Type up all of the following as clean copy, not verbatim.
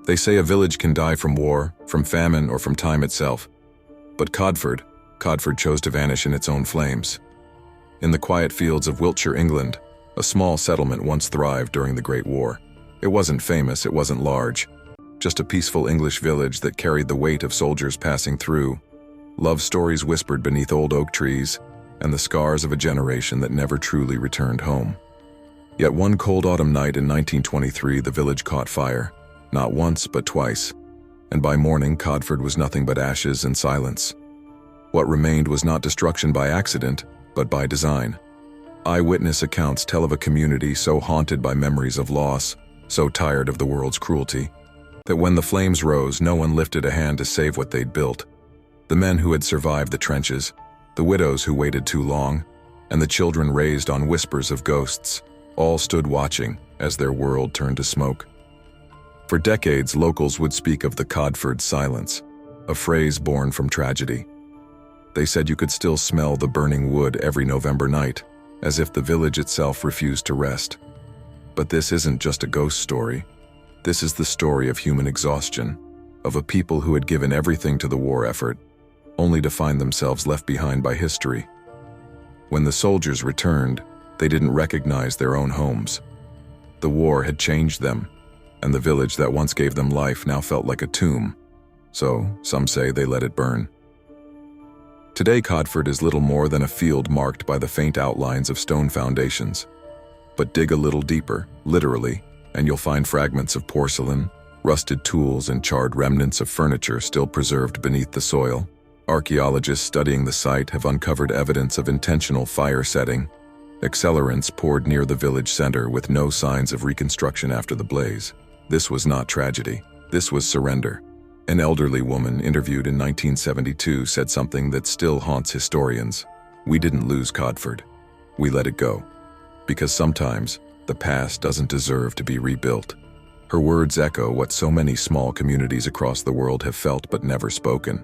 They say a village can die from war, from famine, or from time itself. But Codford chose to vanish in its own flames. In the quiet fields of Wiltshire, England, a small settlement once thrived during the Great War. It wasn't famous, it wasn't large, just a peaceful English village that carried the weight of soldiers passing through, love stories whispered beneath old oak trees, and the scars of a generation that never truly returned home. Yet one cold autumn night in 1923, the village caught fire, not once but twice, and by morning Codford was nothing but ashes and silence. What remained was not destruction by accident, but by design. Eyewitness accounts tell of a community so haunted by memories of loss, so tired of the world's cruelty, that when the flames rose, no one lifted a hand to save what they'd built. The men who had survived the trenches, the widows who waited too long, and the children raised on whispers of ghosts, all stood watching as their world turned to smoke. For decades, locals would speak of the Codford silence, a phrase born from tragedy. They said you could still smell the burning wood every November night, as if the village itself refused to rest. But this isn't just a ghost story. This is the story of human exhaustion, of a people who had given everything to the war effort, only to find themselves left behind by history. When the soldiers returned, they didn't recognize their own homes. The war had changed them, and the village that once gave them life now felt like a tomb. So, some say they let it burn. Today, Codford is little more than a field marked by the faint outlines of stone foundations. But dig a little deeper, literally, and you'll find fragments of porcelain, rusted tools, and charred remnants of furniture still preserved beneath the soil. Archaeologists studying the site have uncovered evidence of intentional fire setting, accelerants poured near the village center with no signs of reconstruction after the blaze. This was not tragedy. This was surrender. An elderly woman interviewed in 1972 said something that still haunts historians. "We didn't lose Codford. We let it go. Because sometimes, the past doesn't deserve to be rebuilt." Her words echo what so many small communities across the world have felt but never spoken.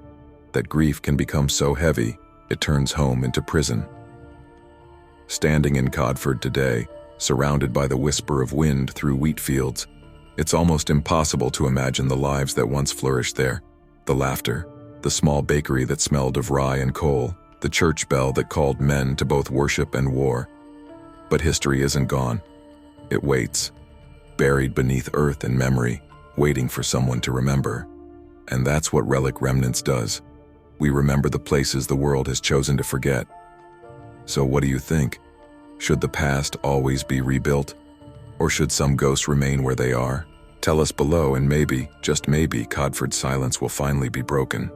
That grief can become so heavy, it turns home into prison. Standing in Codford today, surrounded by the whisper of wind through wheat fields, it's almost impossible to imagine the lives that once flourished there. The laughter, the small bakery that smelled of rye and coal, the church bell that called men to both worship and war. But history isn't gone. It waits, buried beneath earth and memory, waiting for someone to remember. And that's what Relic Remnants does. We remember the places the world has chosen to forget. So what do you think? Should the past always be rebuilt? Or should some ghosts remain where they are? Tell us below, and maybe, just maybe, Codford's silence will finally be broken.